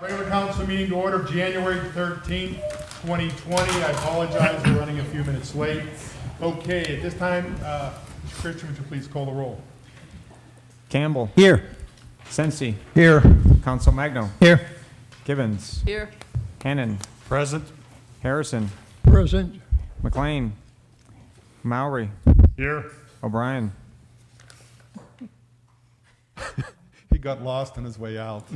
Regular council meeting to order January 13th, 2020. I apologize, we're running a few minutes late. Okay, at this time, Mr. Christian, would you please call the roll? Campbell. Here. Sensi. Here. Council Magno. Here. Gibbons. Here. Hannon. Present. Harrison. Present. McLean. Mowry. Here. O'Brien. He got lost on his way out. So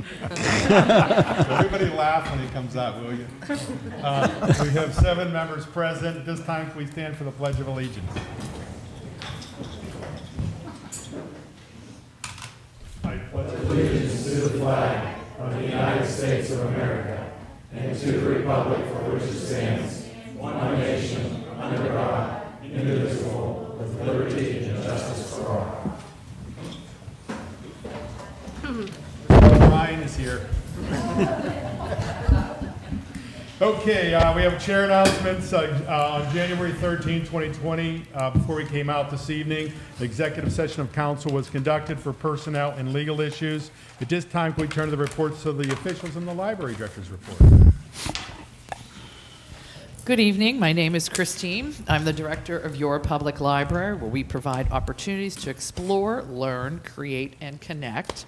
everybody laugh when he comes out, will you? We have 7 members present. At this time, please stand for the Pledge of Allegiance. I pledge Ryan is here. Okay, we have chair announcements on January 13, 2020. Before we came out this evening, the executive session of council was conducted for personnel and legal issues. At this time, can we turn to the reports of the officials and the library director's report? Good evening. My name is Christine. I'm the director of Your Public Library, where we provide opportunities to explore, learn, create, and connect.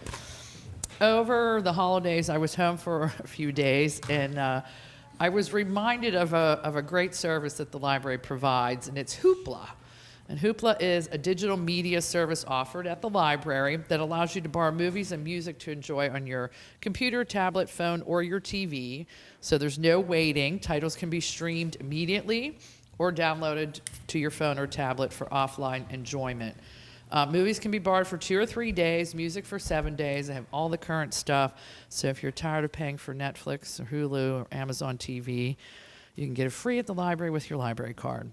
Over the holidays, I was home for a few days, and I was reminded of a great service that the library provides, and it's Hoopla. And Hoopla is a digital media service offered at the library that allows you to borrow movies and music to enjoy on your computer, tablet, phone, or your TV. So there's no waiting. Titles can be streamed immediately or downloaded to your phone or tablet for offline enjoyment. Movies can be borrowed for 2 or 3 days, music for 7 days. They have all the current stuff. So if you're tired of paying for Netflix or Hulu or Amazon TV, you can get it free at the library with your library card.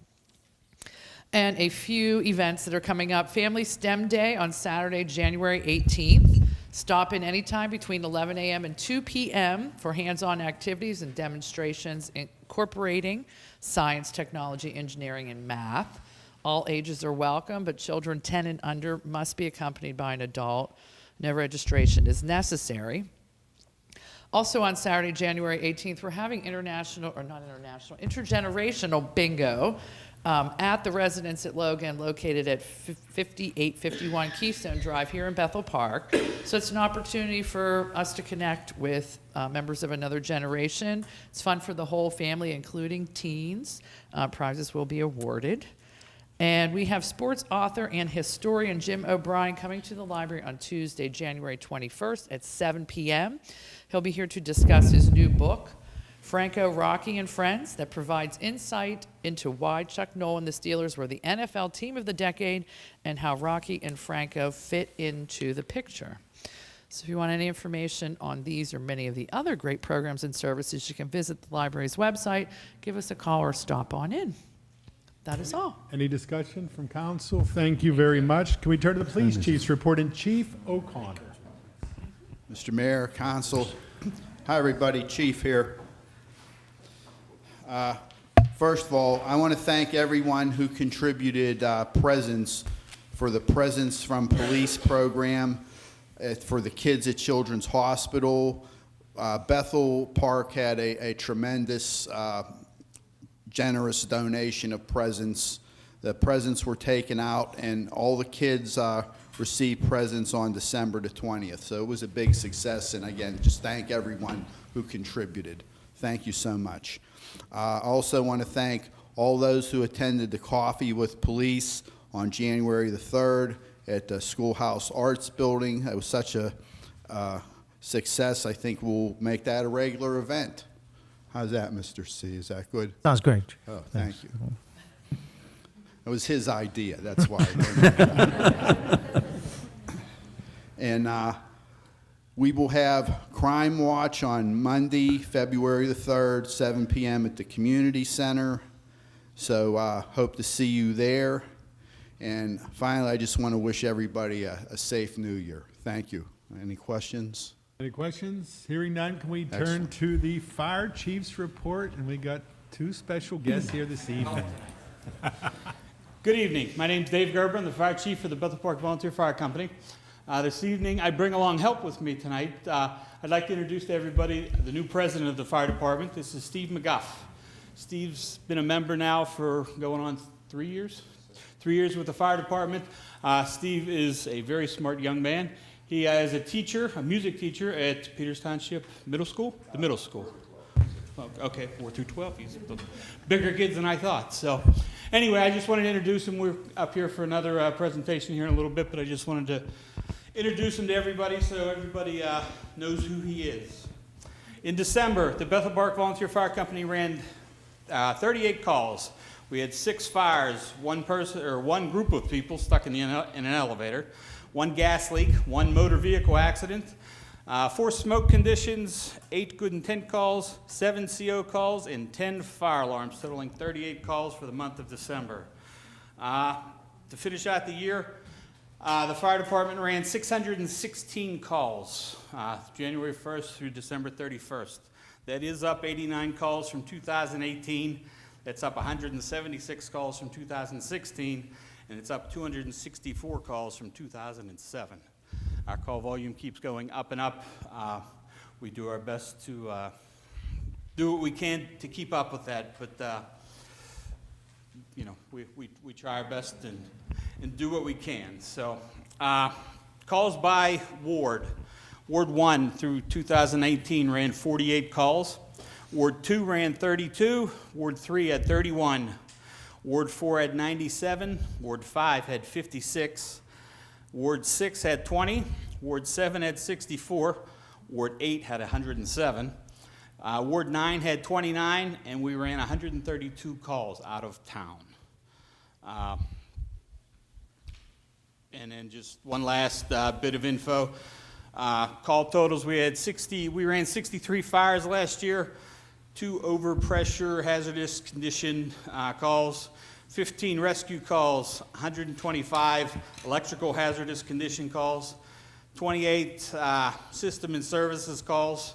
And a few events that are coming up. Family STEM Day on Saturday, January 18th. Stop in anytime between 11 a.m. and 2 p.m. for hands-on activities and demonstrations incorporating science, technology, engineering, and math. All ages are welcome, but children 10 and under must be accompanied by an adult. No registration is necessary. Also on Saturday, January 18th, we're having intergenerational bingo at the residence at Logan, located at 5851 Keystone Drive here in Bethel Park. So it's an opportunity for us to connect with members of another generation. It's fun for the whole family, including teens. Prizes will be awarded. And we have sports author and historian Jim O'Brien coming to the library on Tuesday, January 21st at 7 p.m. He'll be here to discuss his new book, Franco, Rocky, and Friends, that provides insight into why Chuck Noll and the Steelers were the NFL team of the decade and how Rocky and Franco fit into the picture. So if you want any information on these or many of the other great programs and services, you can visit the library's website, give us a call, or stop on in. That is all. Any discussion from council? Thank you very much. Can we turn to the police chief's report and Chief O'Connor? Mr. Mayor, Council. Hi, everybody. Chief here. First of all, I want to thank everyone who contributed presents for the Presents from Police program, for the kids at Children's Hospital. Bethel Park had a tremendous generous donation of presents. The presents were taken out, and all the kids received presents on December the 20th. So it was a big success, and again, just thank everyone who contributed. Thank you so much. I also want to thank all those who attended the Coffee with Police on January the 3rd at the Schoolhouse Arts Building. It was such a success. I think we'll make that a regular event. How's that, Mr. C? Is that good? Sounds great. Oh, thank you. It was his idea, that's why. And we will have Crime Watch on Monday, February the 3rd, 7 p.m. at the Community Center. So hope to see you there. And finally, I just want to wish everybody a safe new year. Thank you. Any questions? Any questions? Hearing none, can we turn Excellent. to the fire chief's report? And we got 2 special guests here this evening. Good evening. My name is Dave Gerber. I'm the fire chief for the Bethel Park Volunteer Fire Company. This evening, I bring along help with me tonight. I'd like to introduce to everybody the new president of the fire department. This is Steve McGuff. Steve's been a member now for going on 3 years? 3 years with the fire department. Steve is a very smart young man. He is a teacher, a music teacher at Peters Township Middle School, the middle school. Okay, 4 through 12. He's bigger kids than I thought. So anyway, I just wanted to introduce him. We're up here for another presentation here in a little bit, but I just wanted to introduce him to everybody so everybody knows who he is. In December, the Bethel Park Volunteer Fire Company ran 38 calls. We had 6 fires, one group of people stuck in an elevator, 1 gas leak, 1 motor vehicle accident, 4 smoke conditions, 8 good intent calls, 7 CO calls, and 10 fire alarms, totaling 38 calls for the month of December. To finish out the year, the fire department ran 616 calls, January 1st through December 31st. That is up 89 calls from 2018. That's up 176 calls from 2016, and it's up 264 calls from 2007. Our call volume keeps going up and up. We do our best to do what we can to keep up with that, but you know, we try our best and do what we can. So calls by ward. Ward 1 through 2018 ran 48 calls. Ward 2 ran 32. Ward 3 had 31. Ward 4 had 97. Ward 5 had 56. Ward 6 had 20. Ward 7 had 64. Ward 8 had 107. Ward 9 had 29, and we ran 132 calls out of town. And then just one last bit of info. Call totals, we ran 63 fires last year, 2 overpressure hazardous condition calls, 15 rescue calls, 125 electrical hazardous condition calls, 28 system and services calls,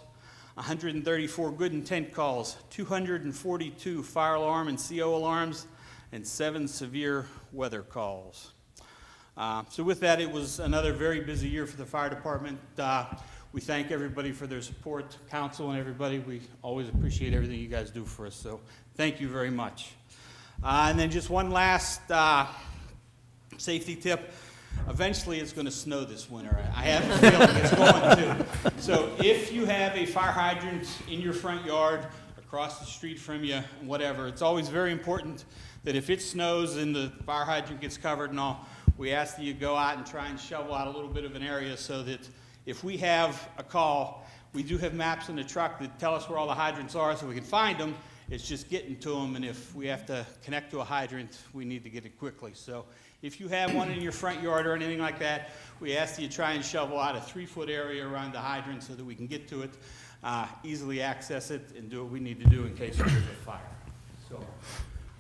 134 good intent calls, 242 fire alarm and CO alarms, and 7 severe weather calls. So with that, it was another very busy year for the fire department. We thank everybody for their support, council and everybody. We always appreciate everything you guys do for us, so thank you very much. And then just one last safety tip. Eventually it's going to snow this winter. I have a feeling it's going to. So if you have a fire hydrant in your front yard, across the street from you, whatever, it's always very important that if it snows and the fire hydrant gets covered and all, we ask that you go out and try and shovel out a little bit of an area so that if we have a call, we do have maps in the truck that tell us where all the hydrants are so we can find them. It's just getting to them, and if we have to connect to a hydrant, we need to get it quickly. So if you have one in your front yard or anything like that, we ask that you try and shovel out a 3-foot area around the hydrant so that we can get to it, easily access it, and do what we need to do in case there's a fire. So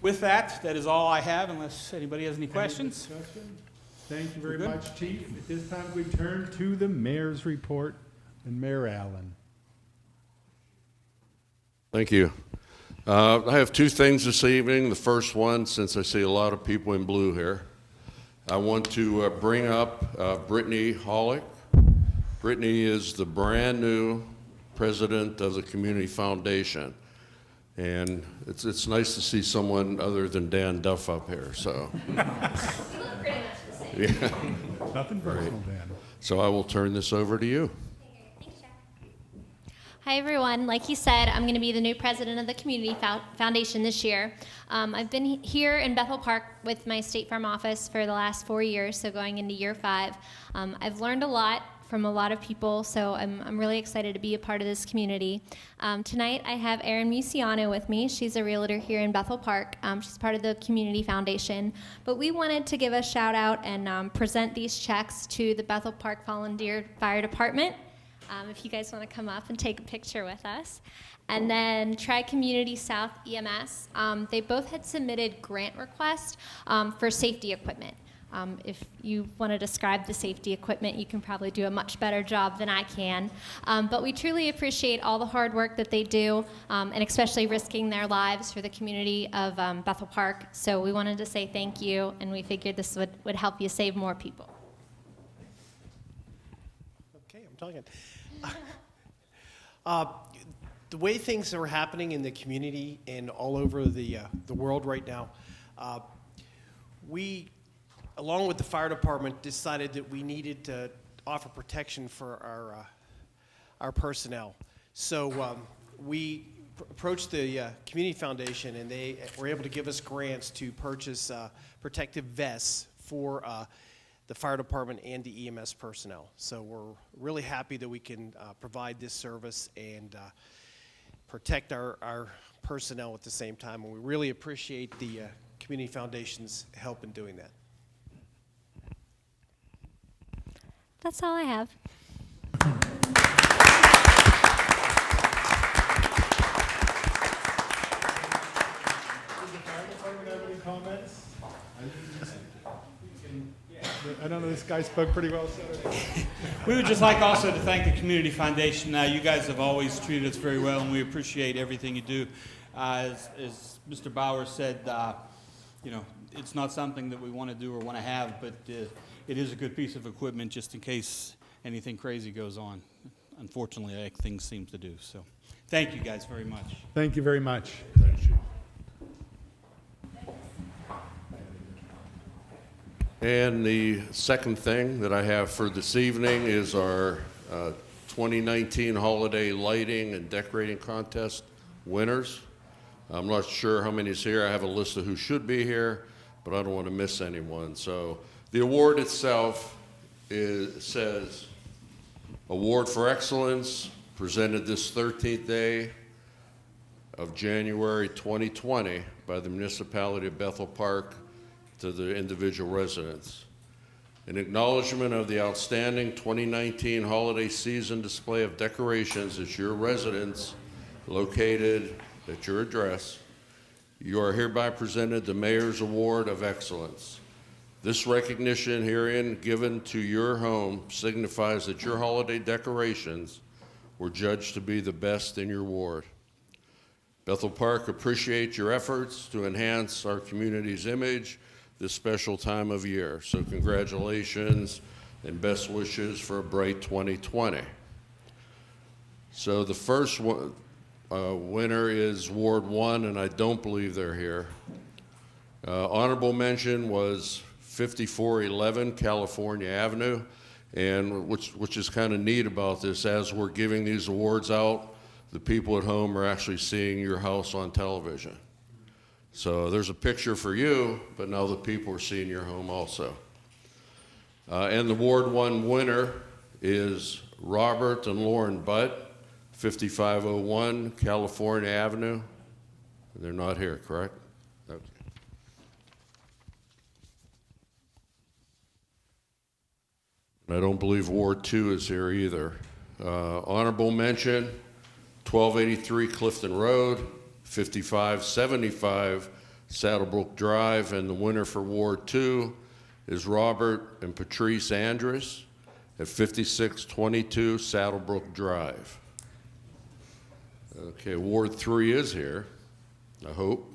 with that, that is all I have, unless anybody has any questions. Thank you very We're good. much, Chief. At this time, we turn to the mayor's report, and Mayor Allen. Thank you. I have 2 things this evening. The first one, since I see a lot of people in blue here, I want to bring up Brittany Hollick. Brittany is the brand new president of the Community Foundation. And it's nice to see someone other than Dan Duff up here, so. Yeah. Nothing personal, Dan. So I will turn this over to you. Hi everyone, like he said, I'm going to be the new president of the Community Foundation this year. I've been here in Bethel Park with my State Farm office for the last 4 years, so going into year 5. I've learned a lot from a lot of people, so I'm really excited to be a part of this community. Tonight I have Erin Musiano with me. She's a realtor here in Bethel Park. She's part of the Community Foundation, but we wanted to give a shout out and present these checks to the Bethel Park Volunteer Fire Department. If you guys want to come up and take a picture with us. And then Tri-Community South EMS, they both had submitted grant requests for safety equipment. If you want to describe the safety equipment, you can probably do a much better job than I can. But we truly appreciate all the hard work that they do, and especially risking their lives for the community of Bethel Park. So we wanted to say thank you, and we figured this would help you save more people. talking. The way things are happening in the community and all over the world right now, we, along with the fire department, decided that we needed to offer protection for our personnel. So we approached the Community Foundation, and they were able to give us grants to purchase protective vests for the fire department and the EMS personnel. So we're really happy that we can provide this service and protect our personnel at the same time, and we really appreciate the Community Foundation's help in doing that. That's all I have. Does the fire department have any comments? I don't know, this guy spoke pretty well Saturday. We would just like also to thank the Community Foundation. You guys have always treated us very well, and we appreciate everything you do. As Mr. Bauer said, you know, it's not something that we want to do or want to have, but it is a good piece of equipment just in case anything crazy goes on. Unfortunately, like things seem to do. So thank you guys very much. Thank you very much. Thank you. And the second thing that I have for this evening is our 2019 Holiday Lighting and Decorating Contest winners. I'm not sure how many is here. I have a list of who should be here, but I don't want to miss anyone. So the award itself says, Award for Excellence, presented this 13th day of January 2020 by the municipality of Bethel Park to the individual residents. In acknowledgement of the outstanding 2019 holiday season display of decorations at your residence located at your address, you are hereby presented the Mayor's Award of Excellence. This recognition herein given to your home signifies that your holiday decorations were judged to be the best in your ward. Bethel Park appreciates your efforts to enhance our community's image this special time of year. So congratulations and best wishes for a bright 2020. So the first one, winner is Ward 1, and I don't believe they're here. Honorable mention was 5411 California Avenue, and which is kind of neat about this, as we're giving these awards out, the people at home are actually seeing your house on television. So there's a picture for you, but now the people are seeing your home also. And the Ward 1 winner is Robert and Lauren Butt, 5501 California Avenue. They're not here, correct? Okay. I don't believe Ward 2 is here either. Honorable mention, 1283 Clifton Road, 5575 Saddlebrook Drive, and the winner for Ward 2 is Robert and Patrice Andrus at 5622 Saddlebrook Drive. Okay, Ward 3 is here, I hope.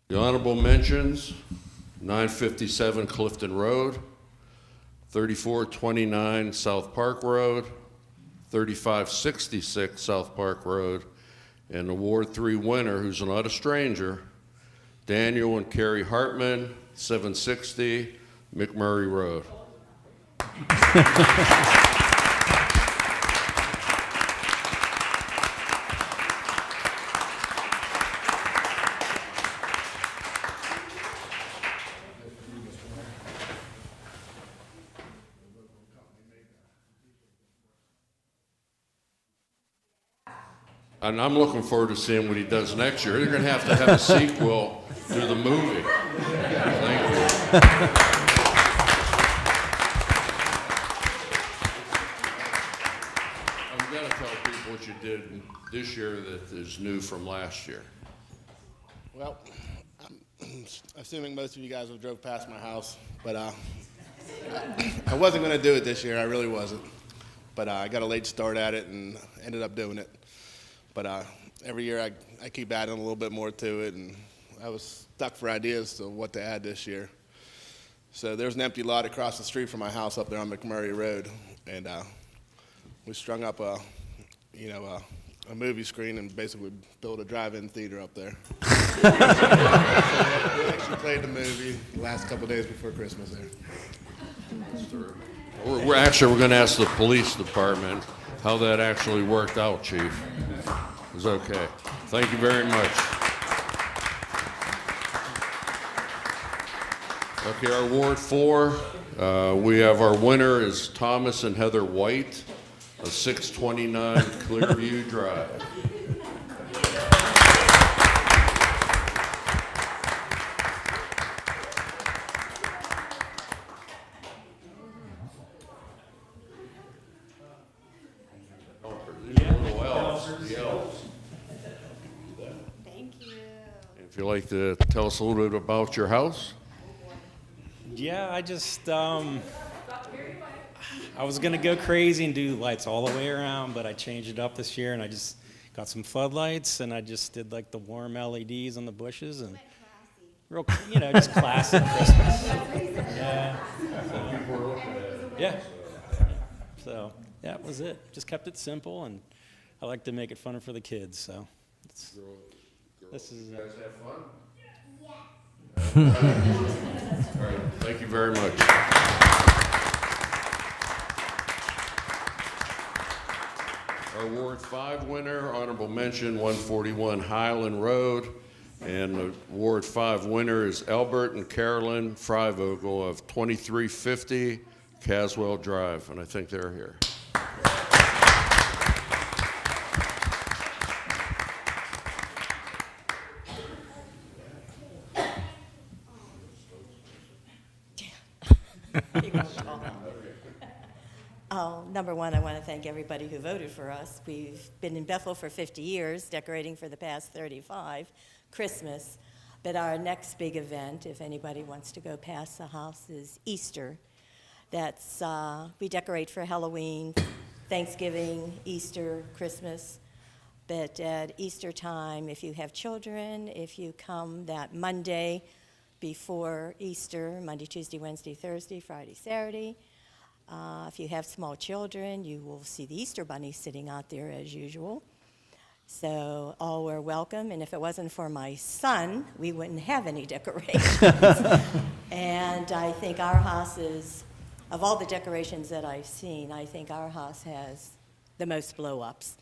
The honorable mentions, 957 Clifton Road, 3429 South Park Road, 3566 South Park Road, and the Ward 3 winner, who's not a stranger, Daniel and Carrie Hartman, 760 McMurray Road. And I'm looking forward to seeing what he does next year. You're going to have a sequel to the movie. Thank you. I've got to tell people what you did this year that is new from last year. Well, I'm assuming most of you guys have drove past my house, but I wasn't going to do it this year. I really wasn't. But I got a late start at it and ended up doing it. But every year I keep adding a little bit more to it, and I was stuck for ideas of what to add this year. So there's an empty lot across the street from my house up there on McMurray Road, and we strung up a movie screen and basically built a drive-in theater up there. We actually played the movie the last couple of days before Christmas there. We're going to ask the police department how that actually worked out, Chief. It was okay. Thank you very much. Okay, our Ward 4, we have our winner is Thomas and Heather White of 629 Clearview Drive. Thank you. If you'd like to tell us a little bit about your house? Yeah, I just, I was going to go crazy and do lights all the way around, but I changed it up this year, and I just got some floodlights, and I just did like the warm LEDs on the bushes, and real, just classic Christmas. Yeah. Yeah. So, yeah, that was it. Just kept it simple, and I like to make it funner for the kids, so. This is. You guys have fun? All right, thank you very much. Our Ward 5 winner, honorable mention, 141 Highland Road. And the Ward 5 winner is Albert and Carolyn Freivogel of 2350 Caswell Drive, and I think they're here. Number one, I want to thank everybody who voted for us. We've been in Bethel for 50 years, decorating for the past 35, Christmas. But our next big event, if anybody wants to go past the house, is Easter. That's, we decorate for Halloween, Thanksgiving, Easter, Christmas. But at Easter time, if you have children, if you come that Monday before Easter, Monday, Tuesday, Wednesday, Thursday, Friday, Saturday, if you have small children, you will see the Easter bunny sitting out there as usual. So all were welcome, and if it wasn't for my son, we wouldn't have any decorations. And I think our house is, of all the decorations that I've seen, I think our house has the most blow-ups.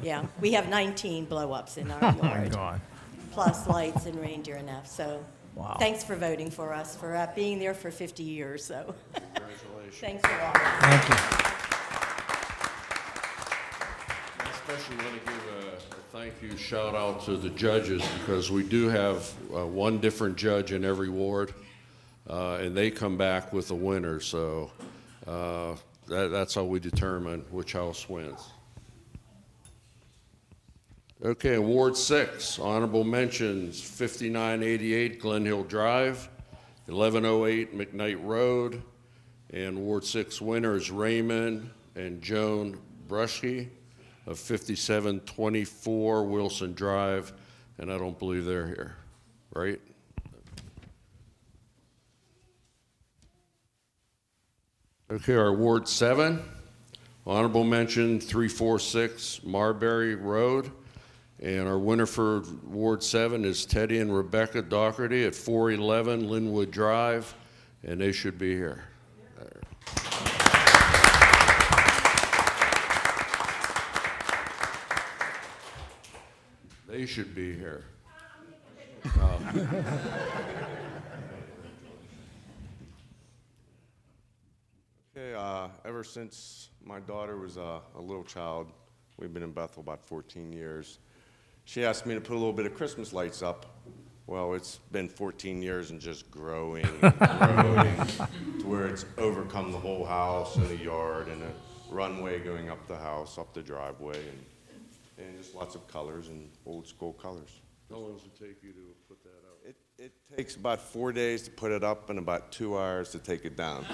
Yeah, we have 19 blow-ups in our yard. Oh, my God. Plus lights and reindeer and F. So Wow. thanks for voting for us, for being there for 50 years. So Congratulations. thanks for all. Thank you. I especially want to give a thank you shout out to the judges, because we do have one different judge in every ward, and they come back with a winner. So that's how we determine which house wins. Okay, Ward 6, honorable mentions, 5988 Glen Hill Drive, 1108 McKnight Road, and Ward 6 winners Raymond and Joan Bruschke of 5724 Wilson Drive, and I don't believe they're here, right? Okay, our Ward 7, honorable mention 346 Marbury Road, and our winner for Ward 7 is Teddy and Rebecca Doherty at 411 Linwood Drive, and they should be here. There. They should be here. Okay, ever since my daughter was a little child, we've been in Bethel about 14 years. She asked me to put a little bit of Christmas lights up. Well, it's been 14 years and just growing and growing to where it's overcome the whole house and the yard and a runway going up the house, up the driveway, and just lots of colors and old school colors. How long does it take you to put that up? It takes about 4 days to put it up and about 2 hours to take it down.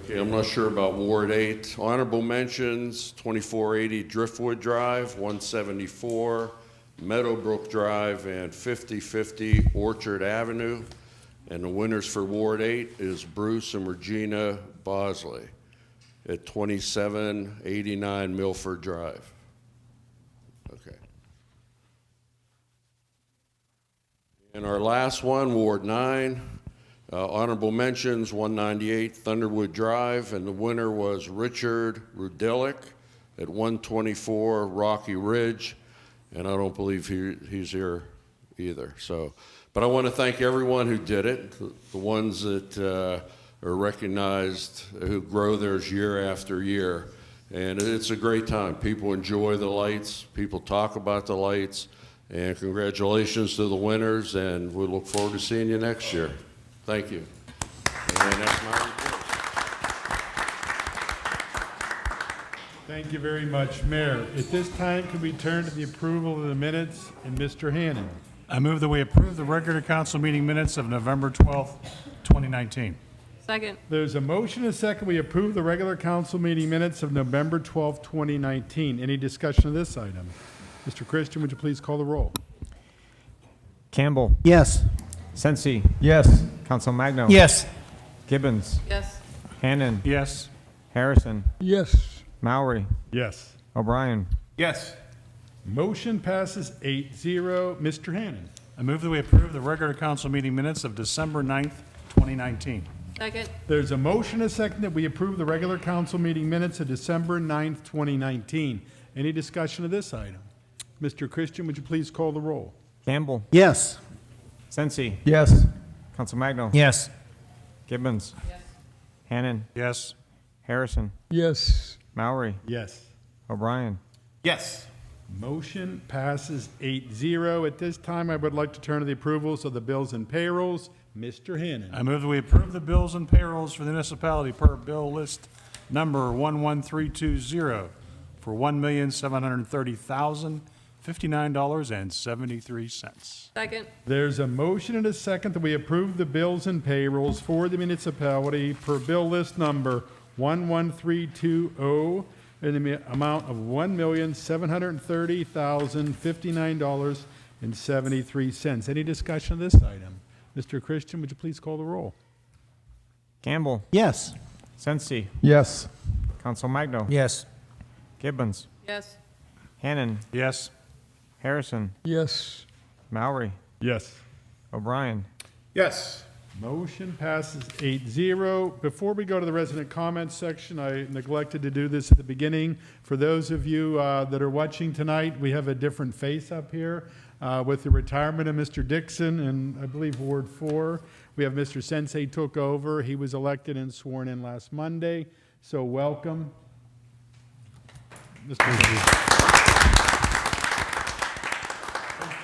Okay, Okay, I'm not sure about Ward 8. Honorable mentions, 2480 Driftwood Drive, 174 Meadowbrook Drive, and 5050 Orchard Avenue. And the winners for Ward 8 is Bruce and Regina Bosley at 2789 Milford Drive. Okay. And our last one, Ward 9, honorable mentions, 198 Thunderwood Drive, and the winner was Richard Rudelick at 124 Rocky Ridge, and I don't believe he's here either. So, but I want to thank everyone who did it, the ones that are recognized, who grow theirs year after year. And it's a great time. People enjoy the lights. People talk about the lights. And congratulations to the winners, and we look forward to seeing you next year. Thank you. And that's my report. Thank you very much, Mayor. At this time, can we turn to the approval of the minutes? And Mr. Hannan. I move that we approve the regular council meeting minutes of November 12th, 2019. Second. There's a motion and a second. We approve the regular council meeting minutes of November 12th, 2019. Any discussion of this item? Mr. Christian, would you please call the roll? Campbell. Yes. Sensi. Yes. Council Magno. Yes. Gibbons. Yes. Hannan. Yes. Harrison. Yes. Mowry. Yes. O'Brien. Yes. Motion passes 8-0. Mr. Hannan. I move that we approve the regular council meeting minutes of December 9th, 2019. Second. There's a motion and a second that we approve the regular council meeting minutes of December 9th, 2019. Any discussion of this item? Mr. Christian, would you please call the roll? Campbell. Yes. Sensi. Yes. Council Magno. Yes. Gibbons. Yes. Hannan. Yes. Harrison. Yes. Mowry. Yes. O'Brien. Yes. Motion passes 8-0. At this time, I would like to turn to the approvals of the bills and payrolls. Mr. Hannan. I move that we approve the bills and payrolls for the municipality per bill list number 11320 for $1,730,059.73. Second. There's a motion and a second that we approve the bills and payrolls for the municipality per bill list number 11320 in the amount of $1,730,059.73. Any discussion of this item? Mr. Christian, would you please call the roll? Campbell. Yes. Sensi. Yes. Council Magno. Yes. Gibbons. Yes. Hannan. Yes. Harrison. Yes. Mowry. Yes. O'Brien. Yes. Motion passes 8-0. Before we go to the resident comments section, I neglected to do this at the beginning. For those of you that are watching tonight, we have a different face up here. With the retirement of Mr. Dixon and I believe Ward 4, we have Mr. Sensei took over. He was elected and sworn in last Monday. So welcome. Mr.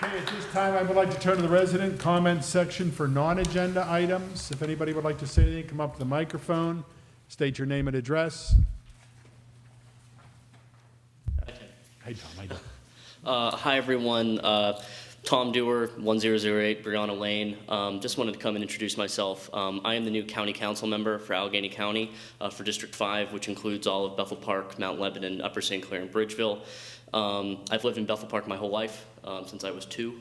Okay, at this time, I would like to turn to the resident comments section for non-agenda items. If anybody would like to say anything, come up to the microphone, state your name and address. Hey, Tom, how you doing? Hi, everyone. Tom Dewar, 1008 Brianna Lane. Just wanted to come and introduce myself. I am the new county council member for Allegheny County for District 5, which includes all of Bethel Park, Mount Lebanon, Upper St. Clair, and Bridgeville. I've lived in Bethel Park my whole life, since I was 2.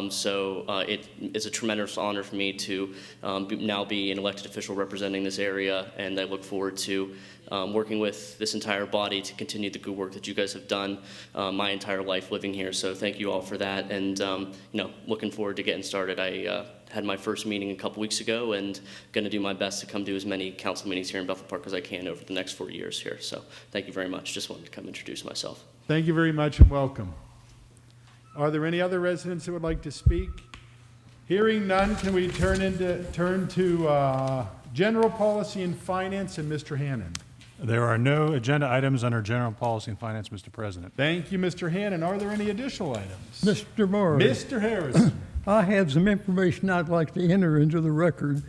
So it is a tremendous honor for me to now be an elected official representing this area, and I look forward to working with this entire body to continue the good work that you guys have done my entire life living here. So thank you all for that, and looking forward to getting started. I had my first meeting a couple weeks ago, and going to do my best to come do as many council meetings here in Bethel Park as I can over the next 4 years here. So thank you very much. Just wanted to come introduce myself. Thank you very much and welcome. Are there any other residents that would like to speak? Hearing none, can we turn to general policy and finance and Mr. Hannan? There are no agenda items under general policy and finance, Mr. President. Thank you, Mr. Hannan. Are there any additional items? Mr. Moore. Mr. Harrison. I have some information I'd like to enter into the record.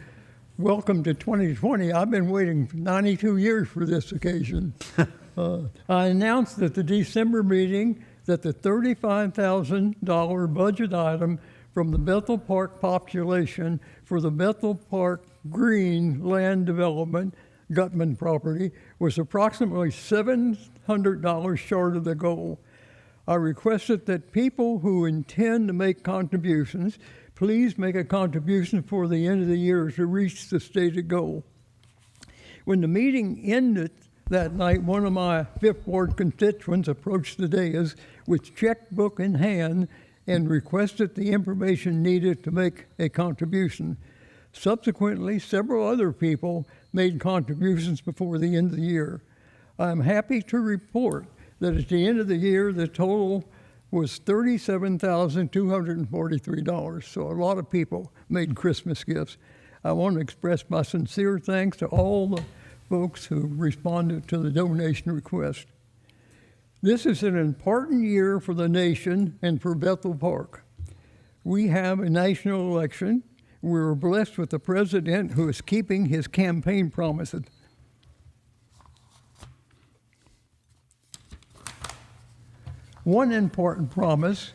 Welcome to 2020. I've been waiting 92 years for this occasion. I announced at the December meeting that the $35,000 budget item from the Bethel Park population for the Bethel Park Green land development Gutman property was approximately $700 short of the goal. I requested that people who intend to make contributions, please make a contribution before the end of the year to reach the stated goal. When the meeting ended that night, one of my Fifth Ward constituents approached the dais with checkbook in hand and requested the information needed to make a contribution. Subsequently, several other people made contributions before the end of the year. I'm happy to report that at the end of the year, the total was $37,243. So a lot of people made Christmas gifts. I want to express my sincere thanks to all the folks who responded to the donation request. This is an important year for the nation and for Bethel Park. We have a national election. We're blessed with a president who is keeping his campaign promises. One important promise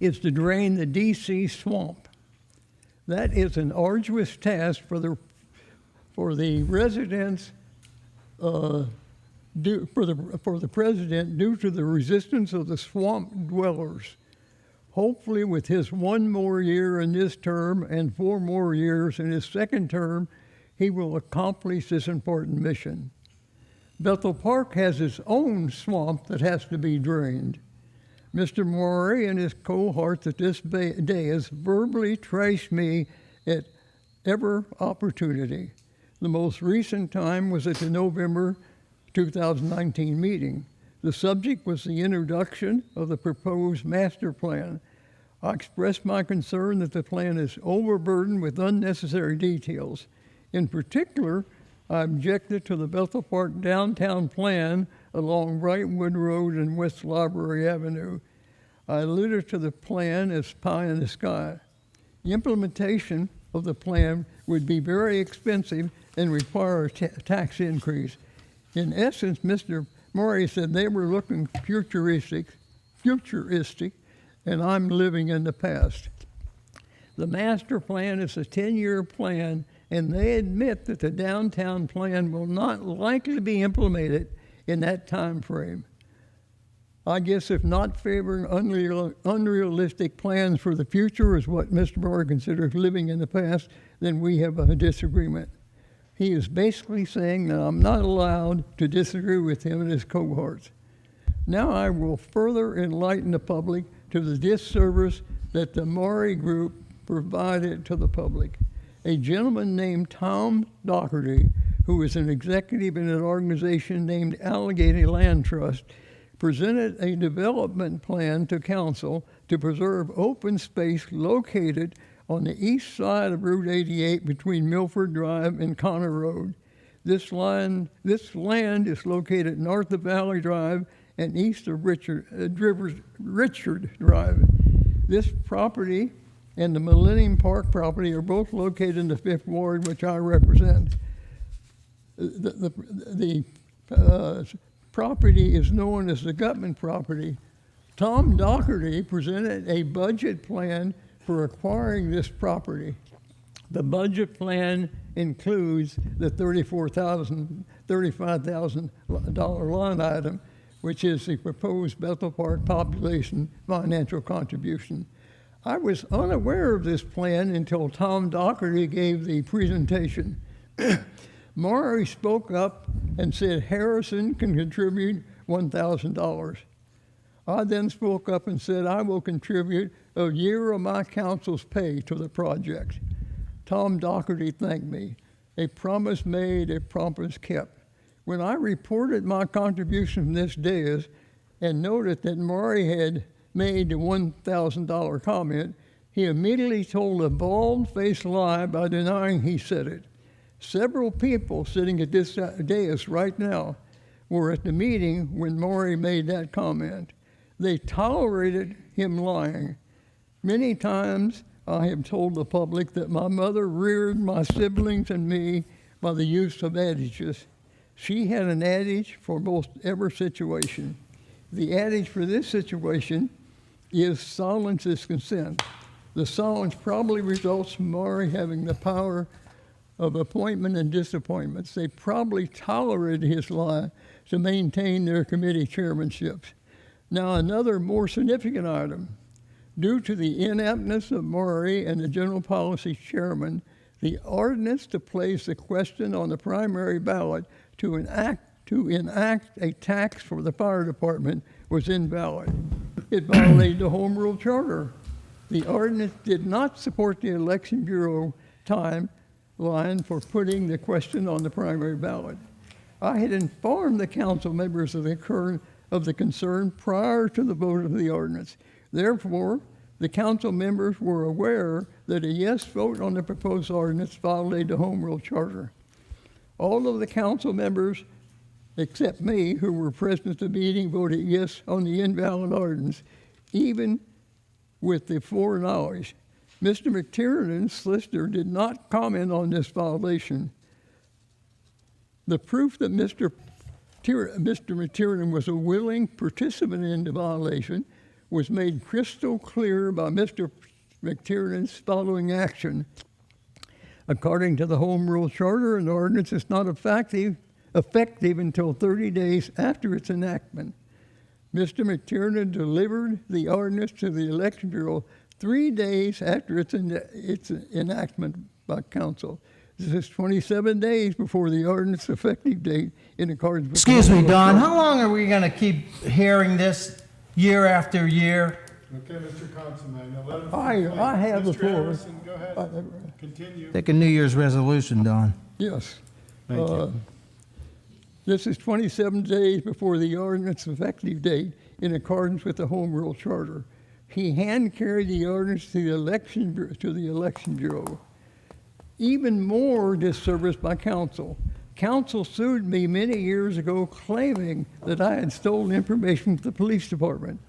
is to drain the DC swamp. That is an arduous task for the residents, for the president due to the resistance of the swamp dwellers. Hopefully with his 1 more year in this term and 4 more years in his second term, he will accomplish this important mission. Bethel Park has its own swamp that has to be drained. Mr. Maury and his cohorts at this dais verbally trashed me at every opportunity. The most recent time was at the November 2019 meeting. The subject was the introduction of the proposed master plan. I expressed my concern that the plan is overburdened with unnecessary details. In particular, I objected to the Bethel Park downtown plan along Brightwood Road and West Library Avenue. I alluded to the plan as pie in the sky. The implementation of the plan would be very expensive and require a tax increase. In essence, Mr. Murray said they were looking futuristic, and I'm living in the past. The master plan is a 10-year plan, and they admit that the downtown plan will not likely be implemented in that time frame. I guess if not favoring unrealistic plans for the future is what Mr. Murray considers living in the past, then we have a disagreement. He is basically saying that I'm not allowed to disagree with him and his cohorts. Now I will further enlighten the public to the disservice that the Maury Group provided to the public. A gentleman named Tom Doherty, who is an executive in an organization named Allegheny Land Trust, presented a development plan to council to preserve open space located on the east side of Route 88 between Milford Drive and Connor Road. This land is located north of Valley Drive and east of Richard Drive. This property and the Millennium Park property are both located in the Fifth Ward, which I represent. The property is known as the Gutman property. Tom Doherty presented a budget plan for acquiring this property. The budget plan includes the $35,000 line item, which is the proposed Bethel Park population financial contribution. I was unaware of this plan until Tom Doherty gave the presentation. Maury spoke up and said Harrison can contribute $1,000. I then spoke up and said I will contribute a year of my council's pay to the project. Tom Doherty thanked me. A promise made, a promise kept. When I reported my contribution from this dais and noted that Maury had made the $1,000 comment, he immediately told a bald-faced lie by denying he said it. Several people sitting at this dais right now were at the meeting when Maury made that comment. They tolerated him lying. Many times I have told the public that my mother reared my siblings and me by the use of adages. She had an adage for most every situation. The adage for this situation is silence is consent. The silence probably results from Maury having the power of appointment and disappointments. They probably tolerated his lie to maintain their committee chairmanships. Now, another more significant item. Due to the ineptness of Maury and the general policy chairman, the ordinance to place the question on the primary ballot to enact a tax for the fire department was invalid. It violated the Home Rule Charter. The ordinance did not support the Election Bureau timeline for putting the question on the primary ballot. I had informed the council members of the concern prior to the vote of the ordinance. Therefore, the council members were aware that a yes vote on the proposed ordinance violated the Home Rule Charter. All of the council members, except me, who were present at the meeting, voted yes on the invalid ordinance, even with the foreknowledge. Mr. McTiernan's solicitor did not comment on this violation. The proof that Mr. McTiernan was a willing participant in the violation was made crystal clear by Mr. McTiernan's following action. According to the Home Rule Charter, an ordinance is not effective until 30 days after its enactment. Mr. McTiernan delivered the ordinance to the Election Bureau 3 days after its enactment by council. This is 27 days before the ordinance effective date in accordance with... Excuse me, Don, how long are we going to keep hearing this year after year? Okay, Mr. Consomme, now let him... I have the Mr. floor. Harrison, go ahead. Continue. Take a New Year's resolution, Don. Yes. Thank you. This is 27 days before the ordinance effective date in accordance with the Home Rule Charter. He hand-carried the ordinance to the Election Bureau. Even more disservice by council. Council sued me many years ago claiming that I had stolen information from the police department.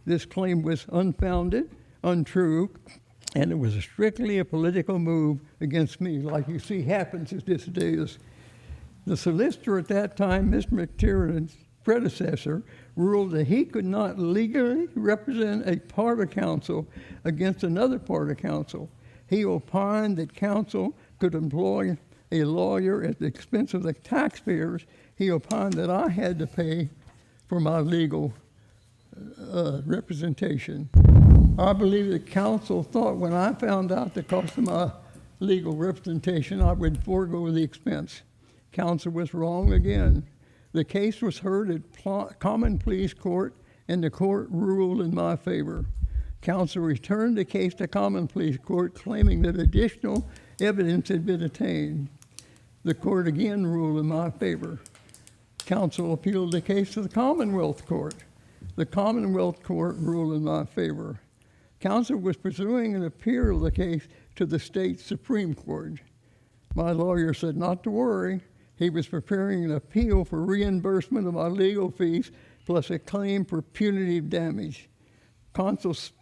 This claim was unfounded, untrue, and it was strictly a political move against me, like you see happens these days. The solicitor at that time, Mr. McTiernan's predecessor, ruled that he could not legally represent a part of council against another part of council. He opined that council could employ a lawyer at the expense of the taxpayers. He opined that I had to pay for my legal representation. I believe that council thought when I found out the cost of my legal representation, I would forego the expense. Council was wrong again. The case was heard at Common Pleas Court, and the court ruled in my favor. Council returned the case to Common Pleas Court, claiming that additional evidence had been attained. The court again ruled in my favor. Council appealed the case to the Commonwealth Court. The Commonwealth Court ruled in my favor. Council was pursuing an appeal of the case to the state Supreme Court. My lawyer said not to worry. He was preparing an appeal for reimbursement of my legal fees plus a claim for punitive damage. Council's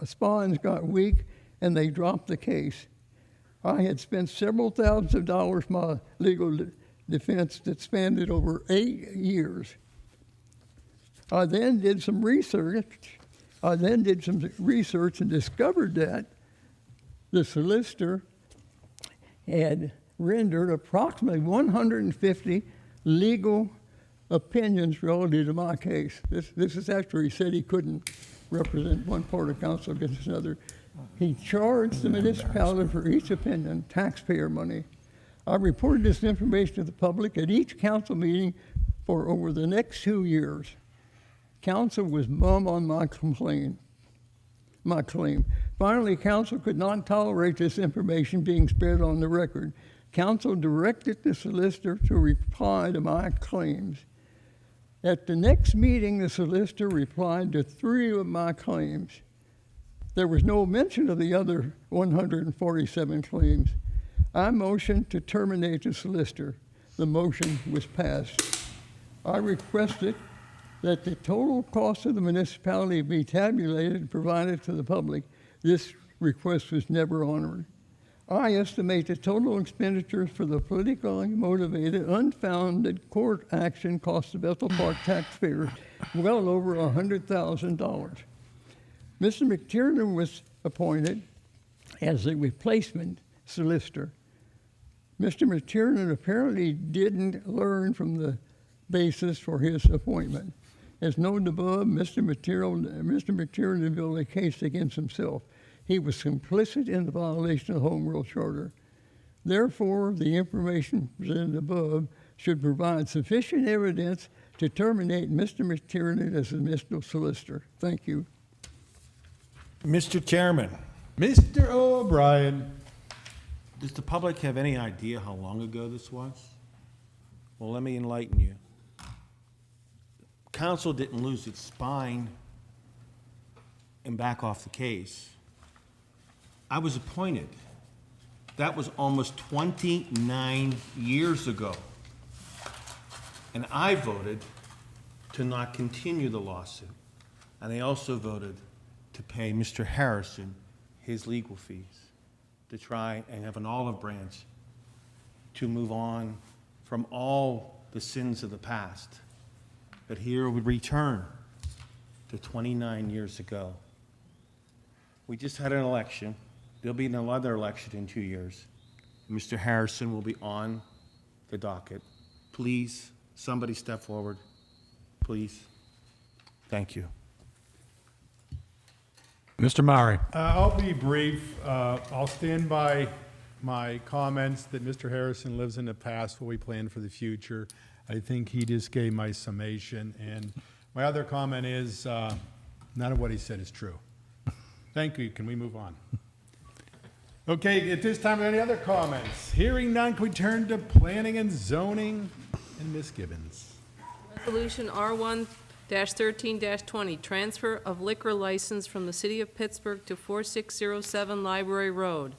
spines got weak and they dropped the case. I had spent several thousands of dollars on my legal defense that spanned over 8 years. I then did some research and discovered that the solicitor had rendered approximately 150 legal opinions relative to my case. This is after he said he couldn't represent one part of council against another. He charged the municipality for each opinion taxpayer money. I reported this information to the public at each council meeting for over the next 2 years. Council was mum on my claim. Finally, council could not tolerate this information being spread on the record. Council directed the solicitor to reply to my claims. At the next meeting, the solicitor replied to 3 of my claims. There was no mention of the other 147 claims. I motioned to terminate the solicitor. The motion was passed. I requested that the total cost of the municipality be tabulated and provided to the public. This request was never honored. I estimate the total expenditures for the politically motivated, unfounded court action cost the Bethel Park taxpayers well over $100,000. Mr. McTiernan was appointed as the replacement solicitor. Mr. McTiernan apparently didn't learn from the basis for his appointment. As noted above, Mr. McTiernan built a case against himself. He was complicit in the violation of the Home Rule Charter. Therefore, the information presented above should provide sufficient evidence to terminate Mr. McTiernan as a municipal solicitor. Thank you. Mr. Chairman, Mr. O'Brien. does the public have any idea how long ago this was? Well, let me enlighten you. Council didn't lose its spine and back off the case. I was appointed. That was almost 29 years ago. And I voted to not continue the lawsuit. And I also voted to pay Mr. Harrison his legal fees to try and have an olive branch to move on from all the sins of the past. But here we return to 29 years ago. We just had an election. There'll be another election in 2 years. Mr. Harrison will be on the docket. Please, somebody step forward. Please. Thank you. Mr. Maury. I'll be brief. I'll stand by my comments that Mr. Harrison lives in the past, what we plan for the future. I think he just gave my summation, and my other comment is none of what he said is true. Thank you. Can we move on? Okay, at this time, any other comments? Hearing none, can we turn to planning and zoning? And Ms. Gibbons. Resolution R1-13-20, transfer of liquor license from the City of Pittsburgh to 4607 Library Road.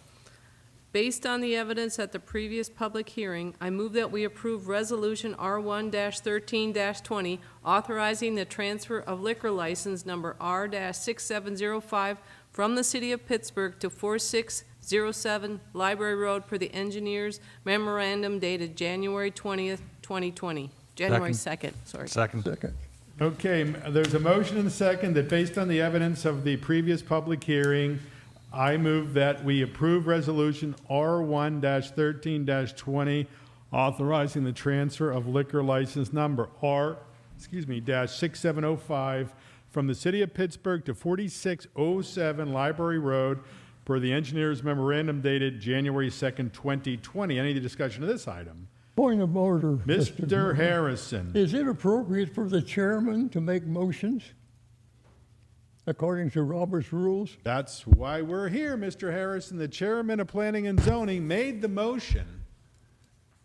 Based on the evidence at the previous public hearing, I move that we approve Resolution R1-13-20, authorizing the transfer of liquor license number R-6705 from the City of Pittsburgh to 4607 Library Road per the engineer's memorandum dated January 20th, 2020. January 2nd, sorry. Second. Okay, there's a motion and a second that based on the evidence of the previous public hearing, I move that we approve Resolution R1-13-20, authorizing the transfer of liquor license number R-6705 from the City of Pittsburgh to 4607 Library Road per the engineer's memorandum dated January 2nd, 2020. Any discussion of this item? Point of order. Mr. Harrison. Is it appropriate for the chairman to make motions according to Robert's rules? That's why we're here, Mr. Harrison. The chairman of Planning and Zoning made the motion.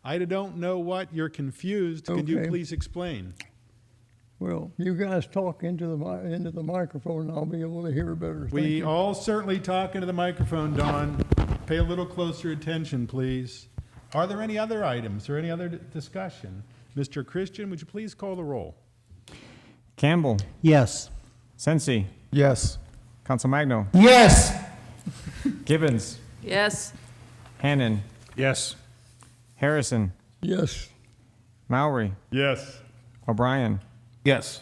I don't know what you're confused. Can you Okay. please explain? Well, you guys talk into the microphone, and I'll be able to hear better. Thank We you. all certainly talk into the microphone, Don. Pay a little closer attention, please. Are there any other items or any other discussion? Mr. Christian, would you please call the roll? Campbell. Yes. Sensi. Yes. Council Magno. Yes. Gibbons. Yes. Hannan. Yes. Harrison. Yes. Maury. Yes. O'Brien. Yes.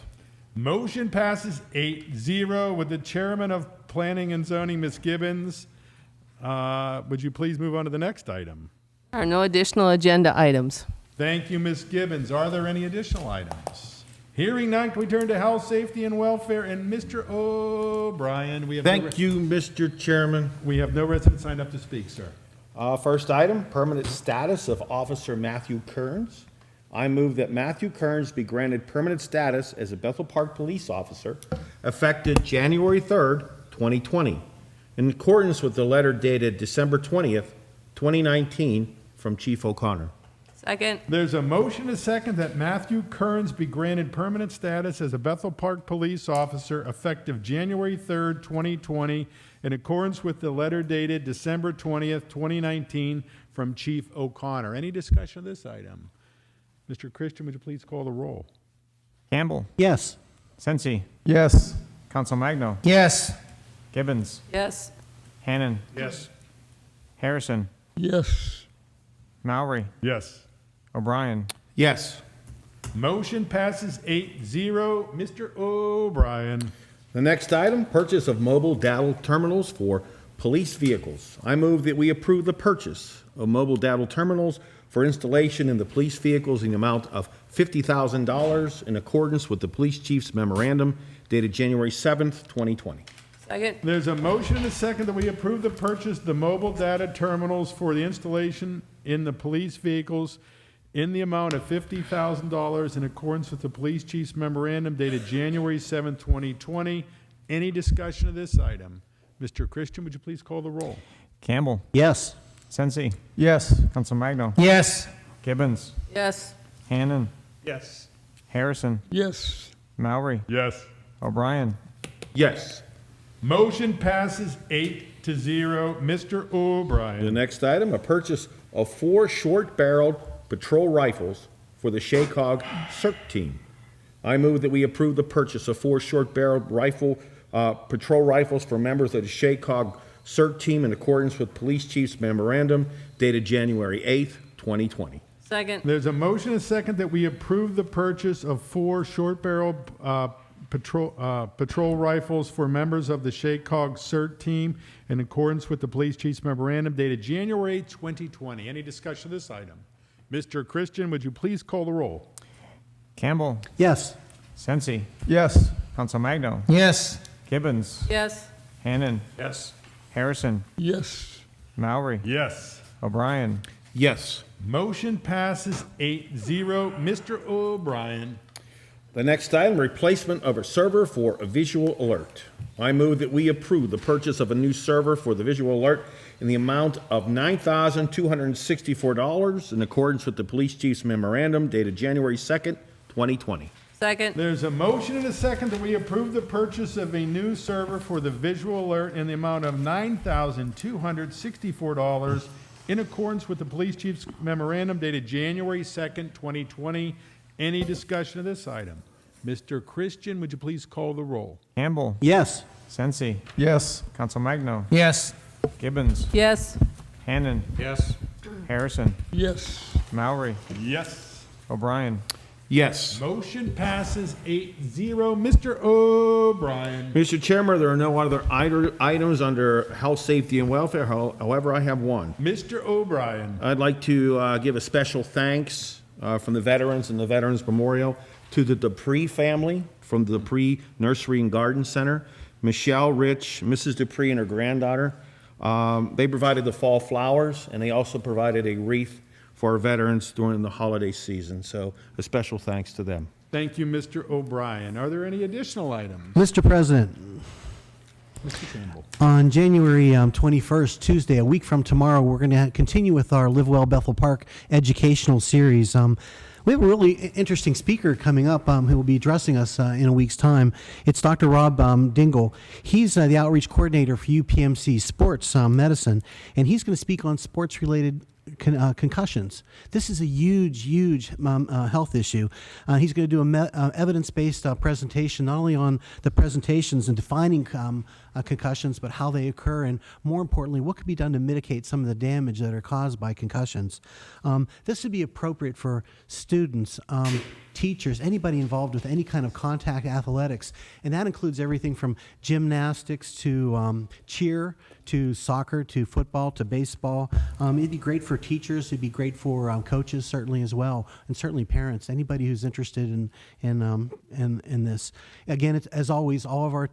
Motion passes 8-0 with the chairman of Planning and Zoning, Ms. Gibbons. Would you please move on to the next item? There are no additional agenda items. Thank you, Ms. Gibbons. Are there any additional items? Hearing none, can we turn to health, safety, and welfare? And Mr. O'Brien, we have Thank you, Mr. Chairman. We have no resident signed up to speak, sir. First item, permanent status of Officer Matthew Kearns. I move that Matthew Kearns be granted permanent status as a Bethel Park police officer effective January 3rd, 2020, in accordance with the letter dated December 20th, 2019, from Chief O'Connor. Second. There's a motion, a second, that Matthew Kearns be granted permanent status as a Bethel Park police officer effective January 3rd, 2020, in accordance with the letter dated December 20th, 2019, from Chief O'Connor. Any discussion of this item? Mr. Christian, would you please call the roll? Campbell. Yes. Sensi. Yes. Council Magno. Yes. Gibbons. Yes. Hannan. Yes. Harrison. Yes. Maury. Yes. O'Brien. Yes. Motion passes 8-0. Mr. O'Brien. The next item, purchase of mobile data terminals for police vehicles. I move that we approve the purchase of mobile data terminals for installation in the police vehicles in the amount of $50,000 in accordance with the police chief's memorandum dated January 7th, 2020. Second. There's a motion and a second that we approve the purchase of the mobile data terminals for the installation in the police vehicles in the amount of $50,000 in accordance with the police chief's memorandum dated January 7th, 2020. Any discussion of this item? Mr. Christian, would you please call the roll? Campbell. Yes. Sensi. Yes. Council Magno. Yes. Gibbons. Yes. Hannon. Yes. Harrison. Yes. Mowry. Yes. O'Brien. Yes. Motion passes 8-0. Mr. O'Brien. The next item, a purchase of 4 short-barreled patrol rifles for the Shaycog CERT team. I move that we approve the purchase of 4 short-barreled patrol rifles for members of the Shaycog CERT team in accordance with Police Chief's memorandum dated January 8th, 2020. Second. There's a motion and a second that we approve the purchase of 4 short-barrel patrol rifles for members of the Shaycog CERT team in accordance with the police chief's memorandum dated January 8, 2020. Any discussion of this item? Mr. Christian, would you please call the roll? Campbell. Yes. Sensi. Yes. Council Magno. Yes. Gibbons. Yes. Hannon. Yes. Harrison. Yes. Mowry. Yes. O'Brien. Yes. Motion passes 8-0. Mr. O'Brien. The next item, replacement of a server for a visual alert. I move that we approve the purchase of a new server for the visual alert in the amount of $9,264 in accordance with the police chief's memorandum dated January 2nd, 2020. Second. There's a motion and a second that we approve the purchase of a new server for the visual alert in the amount of $9,264 in accordance with the police chief's memorandum dated January 2nd, 2020. Any discussion of this item? Mr. Christian, would you please call the roll? Campbell. Yes. Sensi. Yes. Council Magno. Yes. Gibbons. Yes. Hannon. Yes. Harrison. Yes. Mowry. Yes. O'Brien. Yes. Motion passes 8-0. Mr. O'Brien. Mr. Chairman, there are no other items under health, safety, and welfare. However, I have one. Mr. O'Brien. I'd like to give a special thanks from the veterans and the Veterans Memorial to the Dupree family from the Dupree Nursery and Garden Center. Michelle, Rich, Mrs. Dupree, and her granddaughter. They provided the fall flowers, and they also provided a wreath for our veterans during the holiday season. So a special thanks to them. Thank you, Mr. O'Brien. Are there any additional items? Mr. President, Mr. Campbell. on January 21st, Tuesday, a week from tomorrow, we're going to continue with our Live Well Bethel Park educational series. We have a really interesting speaker coming up who will be addressing us in a week's time. It's Dr. Rob Dingle. He's the outreach coordinator for UPMC Sports Medicine, and he's going to speak on sports-related concussions. This is a huge health issue. He's going to do a evidence-based presentation, not only on the presentations and defining concussions, but how they occur, and more importantly, what could be done to mitigate some of the damage that are caused by concussions. This would be appropriate for students, teachers, anybody involved with any kind of contact athletics, and that includes everything from gymnastics to cheer, to soccer, to football, to baseball. It'd be great for teachers. It'd be great for coaches, certainly as well, and certainly parents. Anybody who's interested in this. Again, it's, as always, all of our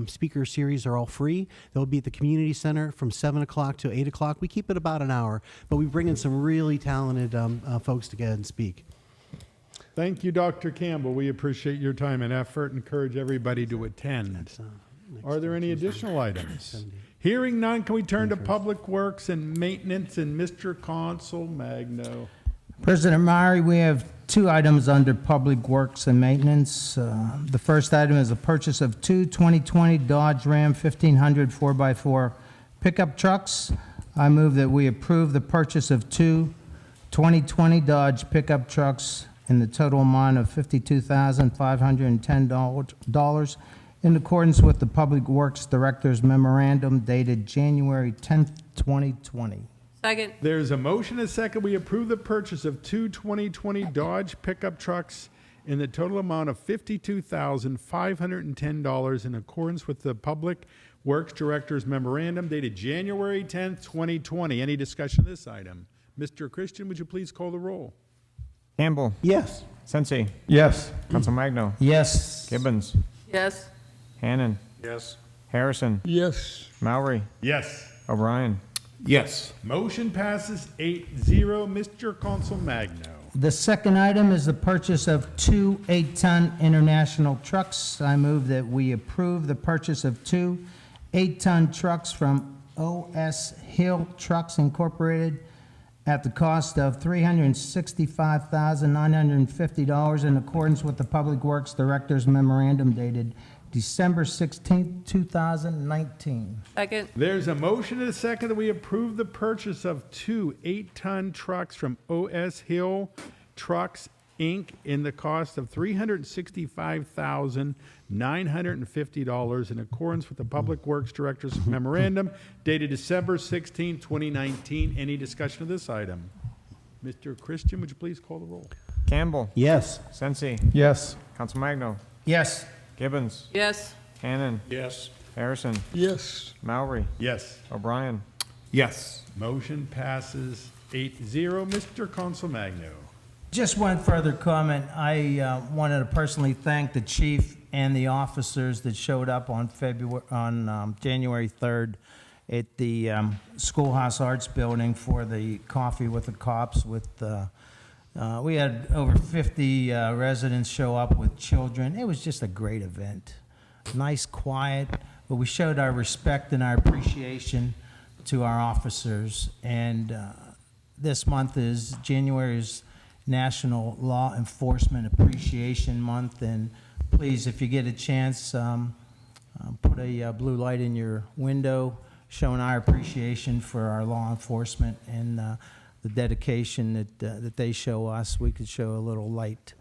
speaker series are all free. They'll be at the community center from 7 o'clock to 8 o'clock. We keep it about an hour, but we bring in some really talented folks to get and speak. Thank you, Dr. Campbell. We appreciate your time and effort. Encourage everybody to attend. Are there any additional items? Hearing none, can we turn to Public Works and Maintenance and Mr. Consul Magno? President Mowry, we have 2 items under Public Works and Maintenance. The first item is a purchase of 2 2020 Dodge Ram 1500 4x4 pickup trucks. I move that we approve the purchase of 2 2020 Dodge pickup trucks in the total amount of $52,510 in accordance with the Public Works Director's memorandum dated January 10th, 2020. Second. There's a motion and a second. We approve the purchase of 2 2020 Dodge pickup trucks in the total amount of $52,510 in accordance with the Public Works Director's Memorandum dated January 10th, 2020. Any discussion of this item? Mr. Christian, would you please call the roll? Campbell. Yes. Sensi. Yes. Council Magno. Yes. Gibbons. Yes. Hannan. Yes. Harrison. Yes. Maury. Yes. O'Brien. Yes. Motion passes 8-0. Mr. Council Magno. The second item is the purchase of two 8-ton international trucks. I move that we approve the purchase of two 8-ton trucks from OS Hill Trucks Incorporated at the cost of $365,950 in accordance with the Public Works Director's Memorandum dated December 16th, 2019. Second. There's a motion and a second that we approve the purchase of two 8-ton trucks from OS Hill Trucks, Inc. in the cost of $365,950 in accordance with the Public Works Director's Memorandum dated December 16, 2019. Any discussion of this item? Mr. Christian, would you please call the roll? Campbell. Yes. Sensi. Yes. Council Magno. Yes. Gibbons. Yes. Hannan. Yes. Harrison. Yes. Maury. Yes. O'Brien. Yes. Motion passes 8-0. Mr. Council Magno. Just one further comment. I wanted to personally thank the chief and the officers that showed up on January 3rd at the Schoolhouse Arts Building for the Coffee with the Cops. We had over 50 residents show up with children. It was just a great event. Nice, quiet, but we showed our respect and our appreciation to our officers. And this month is January's National Law Enforcement Appreciation Month. And please, if you get a chance, put a blue light in your window showing our appreciation for our law enforcement and the dedication that they show us. We could show a little light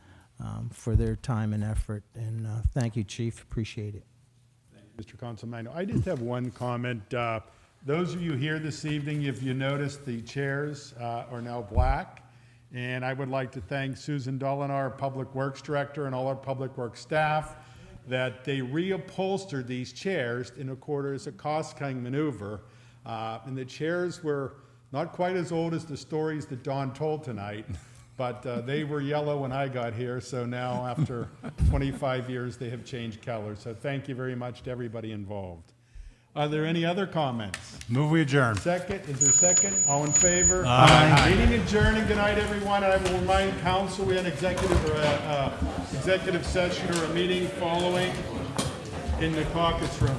for their time and effort. And thank you, Chief. Appreciate it. Thank you, Mr. Council Magno. I just have one comment. Those of you here this evening, if you noticed, the chairs are now black. And I would like to thank Susan Dolan, our Public Works Director, and all our Public Works staff, that they reupholstered these chairs in accordance as a cost-cutting maneuver. And the chairs were not quite as old as the stories that Don told tonight, but they were yellow when I got here, so now after 25 years, they have changed colors. So thank you very much to everybody involved. Are there any other comments? Move we adjourn. Second, is there a second? All in favor? Aye. Meeting adjourned, and good night, everyone. And I will remind council, we had an executive session or a meeting following in the caucus room.